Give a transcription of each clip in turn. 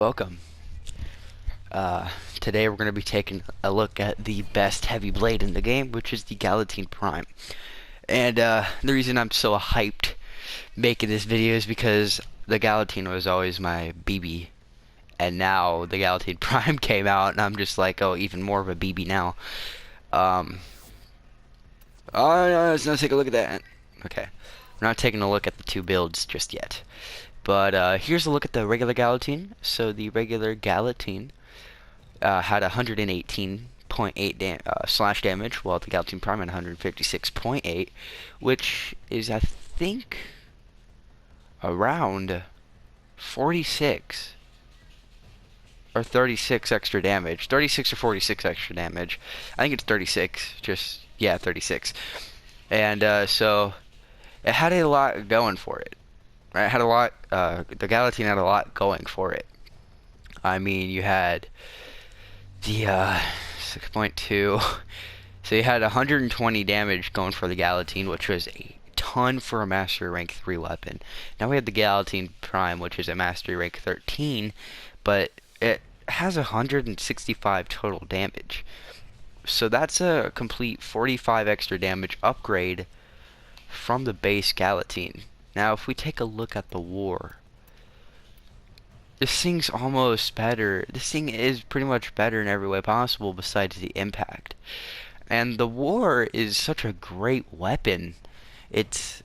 Welcome. Uh, Today we're going to be taking a look at the best heavy blade in the game, which is the Galatine Prime. And the reason I'm so hyped making this video is because the Galatine was always my BB. And now the Galatine Prime came out, and I'm just like, oh, even more of a BB now. Um, oh, no, let's not take a look at that. Okay. We're not taking a look at the two builds just yet. But here's a look at the regular Galatine. So the regular Galatine had 118.8 slash damage, while the Galatine Prime had 156.8, which is, I think, around 46 or 36 extra damage. 36 or 46 extra damage. I think it's 36. Yeah, 36. And so it had a lot going for it. Right? It had a lot. The Galatine had a lot going for it. I mean, you had the 6.2. So you had 120 damage going for the Galatine, which was a ton for a Mastery Rank 3 weapon. Now we have the Galatine Prime, which is a Mastery Rank 13, but it has 165 total damage. So that's a complete 45 extra damage upgrade from the base Galatine. Now if we take a look at the war, this thing's almost better. This thing is pretty much better in every way possible besides the impact. And the war is such a great weapon. It's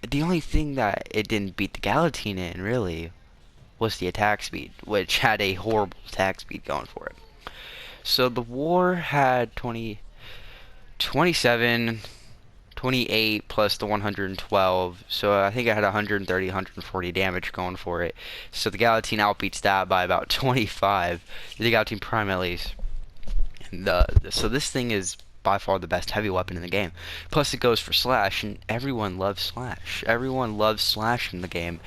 the only thing that it didn't beat the Galatine in, really, was the attack speed, which had a horrible attack speed going for it. So the war had 27, 28 plus the 112, so I think I had 130, 140 damage going for it. So the Galatine outbeats that by about 25, the Galatine Prime at least. And so this thing is by far the best heavy weapon in the game. Plus it goes for slash, and everyone loves slash. Everyone loves slash in the game,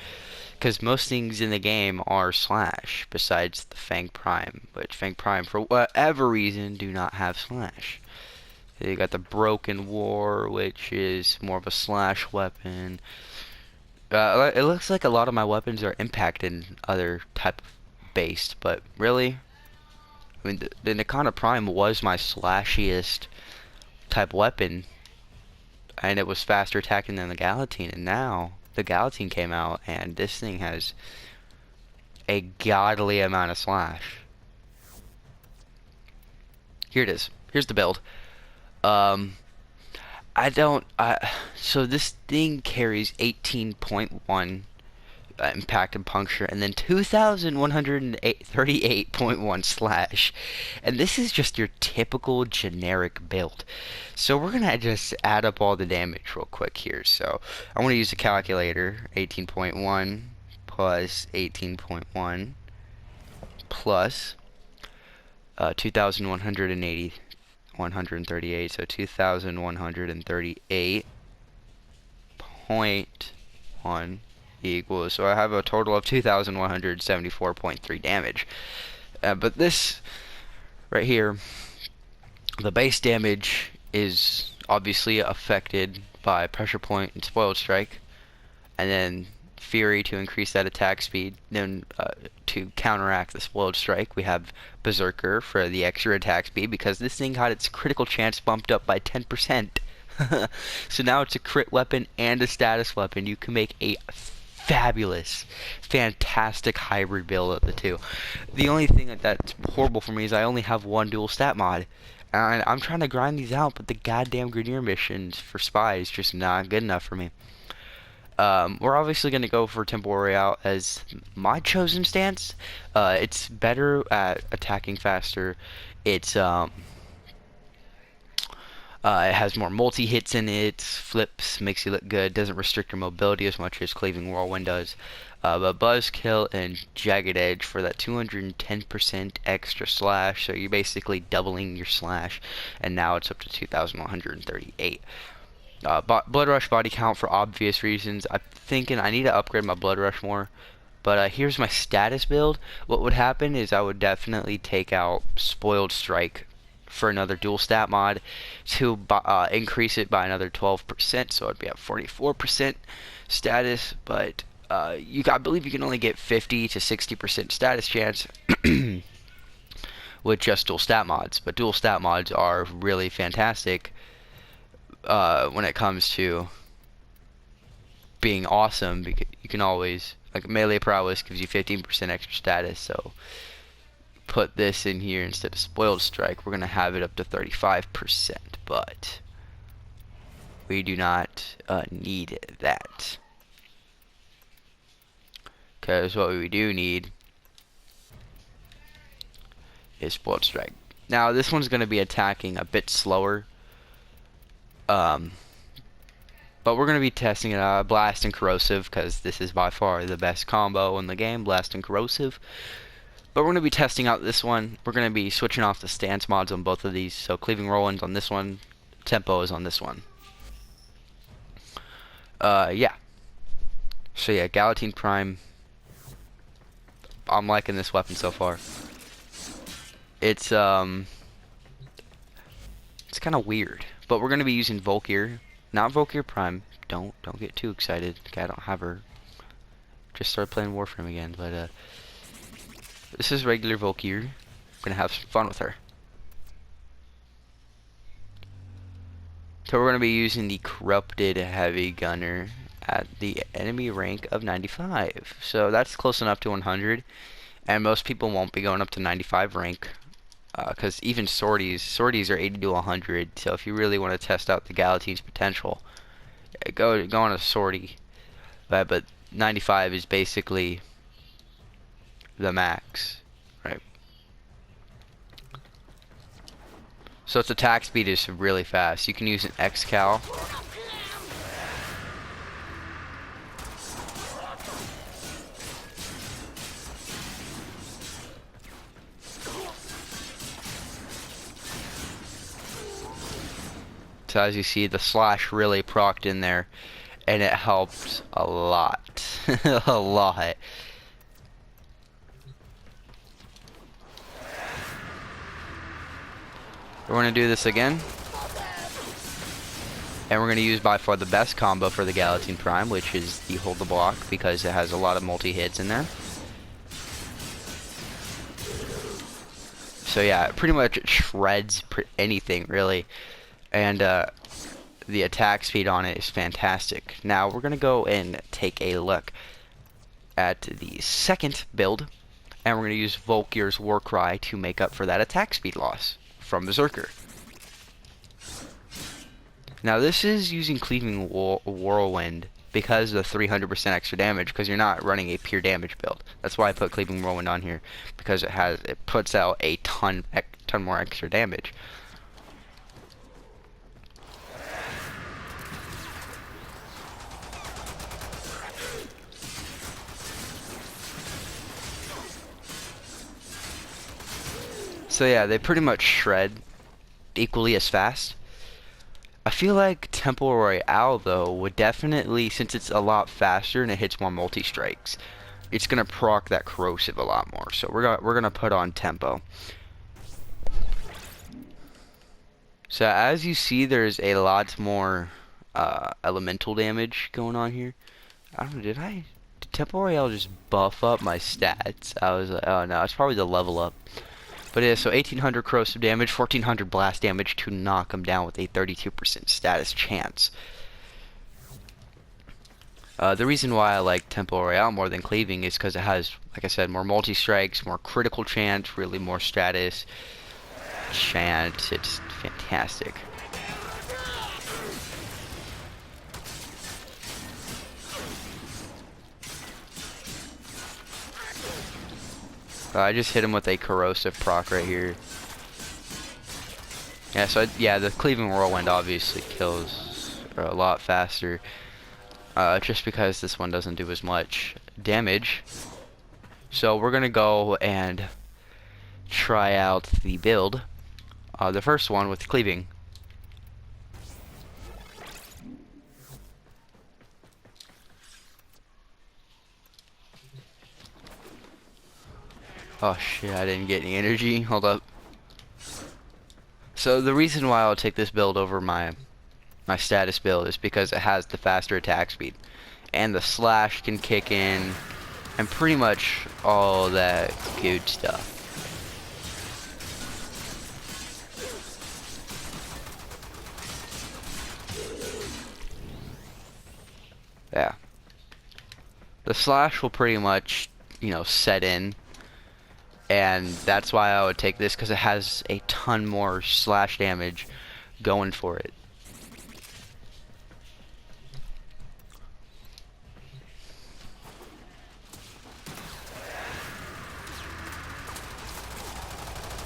because most things in the game are slash, besides the Fang Prime, which Fang Prime, for whatever reason, do not have slash. You got the Broken War, which is more of a slash weapon. It looks like a lot of my weapons are impact and other type based, but really, I mean, the Nikana Prime was my slashiest type weapon, and it was faster attacking than the Galatine. And now the Galatine came out, and this thing has a godly amount of slash. Here it is. Here's the build. So this thing carries 18.1 impact and puncture, and then 2,138.1 slash. And this is just your typical generic build. So we're gonna just add up all the damage real quick here. So I want to use a calculator. 18.1 plus 18.1 plus 2,180. 138, so 2,138.1 equals, so I have a total of 2,174.3 damage. But this right here, the base damage is obviously affected by pressure point and spoiled strike, and then Fury to increase that attack speed. Then to counteract the spoiled strike, we have Berserker for the extra attack speed, because this thing got its critical chance bumped up by 10%. So now it's a crit weapon and a status weapon. You can make a fabulous, fantastic hybrid build of the two. The only thing that's horrible for me is I only have one dual stat mod. And I'm trying to grind these out, but the goddamn Grenier missions for Spy is just not good enough for me. We're obviously going to go for Temple Royale as my chosen stance. It's better at attacking faster. It has more multi-hits in it, flips, makes you look good, doesn't restrict your mobility as much as Cleaving Whirlwind does. But Buzzkill and Jagged Edge for that 210% extra slash, so you're basically doubling your slash, and now it's up to 2,138. Blood Rush body count for obvious reasons. I'm thinking I need to upgrade my Blood Rush more. But here's my status build. What would happen is I would definitely take out Spoiled Strike for another dual stat mod to increase it by another 12%. So it'd be at 44% status. But I believe you can only get 50 to 60% status chance with just dual stat mods, but dual stat mods are really fantastic when it comes to being awesome, because you can always, like, melee prowess gives you 15% extra status, so put this in here instead of spoiled strike, we're going to have it up to 35%, but we do not need that, because what we do need is spoiled strike. Now this one's going to be attacking a bit slower, but we're going to be testing it Blast and Corrosive, because this is by far the best combo in the game, Blast and Corrosive. But we're going to be testing out this one. We're going to be switching off the stance mods on both of these. So Cleaving Whirlwind's on this one, Tempo is on this one. Yeah. So yeah, Galatine Prime. I'm liking this weapon so far. It's kind of weird, but we're going to be using Volkir. Not Volkir Prime. Don't get too excited. Okay, I don't have her. Just started playing Warframe again, but this is regular Volkir. I'm gonna have some fun with her. So we're gonna be using the Corrupted Heavy Gunner at the enemy rank of 95. So that's close enough to 100, and most people won't be going up to 95 rank. Because even sorties are 80 to 100. So if you really want to test out the Galatine's potential, go on a sortie. But 95 is basically the max, right? So its attack speed is really fast. You can use an X-Cal. So as you see, the slash really procced in there, and it helped a lot. A lot. We're going to do this again. And we're going to use by far the best combo for the Galatine Prime, which is the Hold the Block, because it has a lot of multi-hits in there. So yeah, it pretty much shreds anything, really. And the attack speed on it is fantastic. Now we're going to go and take a look at the second build, and we're going to use Volkir's Warcry to make up for that attack speed loss from Berserker. Now this is using Cleaving Whirlwind because of the 300% extra damage, because you're not running a pure damage build. That's why I put Cleaving Whirlwind on here, because it puts out a ton more extra damage. So yeah, they pretty much shred equally as fast. I feel like Temple Royale though would definitely, since it's a lot faster and it hits more multi-strikes, it's gonna proc that corrosive a lot more. So we're gonna put on Tempo. So as you see, there's a lot more elemental damage going on here. I don't know, did Temple Royale just buff up my stats? I was like, oh no, it's probably the level up. But yeah, so 1800 corrosive damage, 1400 blast damage to knock him down with a 32% status chance. The reason why I like Temple Royale more than Cleaving is because it has, like I said, more multi-strikes, more critical chance, really more status chance. It's fantastic. I just hit him with a corrosive proc right here. Yeah, so yeah, the Cleaving Whirlwind obviously kills a lot faster, just because this one doesn't do as much damage. So we're gonna go and try out the build, the first one with Cleaving. Oh shit, I didn't get any energy. Hold up. So the reason why I'll take this build over my status build is because it has the faster attack speed. and the slash can kick in, and pretty much all that good stuff. Yeah. The slash will pretty much, you know, set in, and that's why I would take this, because it has a ton more slash damage going for it.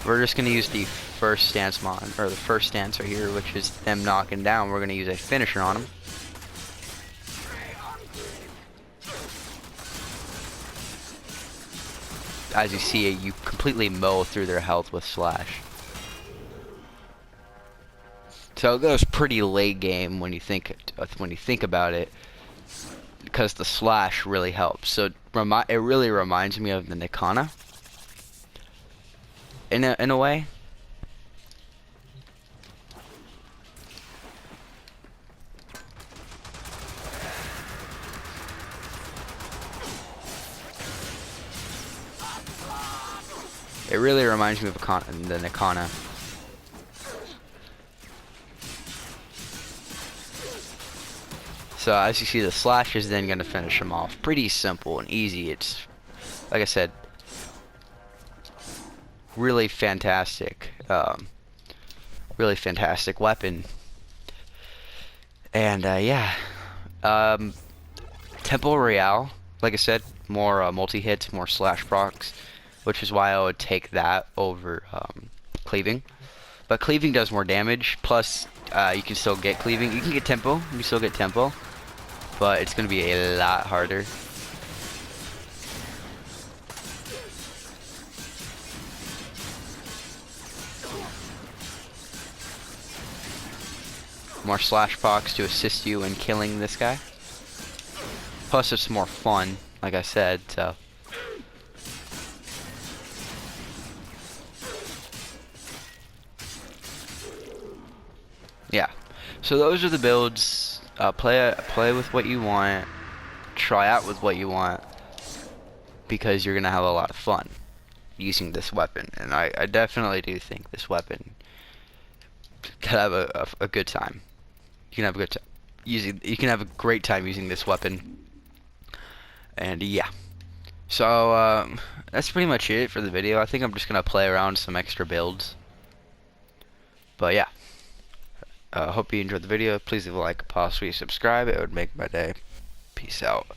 We're just gonna use the first stance or the first stance right here, which is them knocking down. We're gonna use a finisher on them. As you see, you completely mow through their health with slash. So it goes pretty late game when you think about it, because the slash really helps. So it really reminds me of the Nikana in a way. It really reminds me of the Nikana. So as you see, the slash is then going to finish him off. Pretty simple and easy. It's, like I said, really fantastic. Really fantastic weapon. And yeah. Temple Royale, like I said, more multi-hits, more slash procs, which is why I would take that over cleaving. But cleaving does more damage, plus you can still get cleaving. You can get tempo, you can still get tempo, but it's going to be a lot harder. More slash procs to assist you in killing this guy. Plus it's more fun, like I said, so. Yeah, so those are the builds. Play with what you want, try out with what you want, because you're gonna have a lot of fun using this weapon, and I definitely do think this weapon can have a good time. You can have a good time you can have a great time using this weapon, and yeah. So that's pretty much it for the video. I think I'm just gonna play around some extra builds, but yeah. Hope you enjoyed the video. Please leave a like, possibly subscribe. It would make my day. Peace out.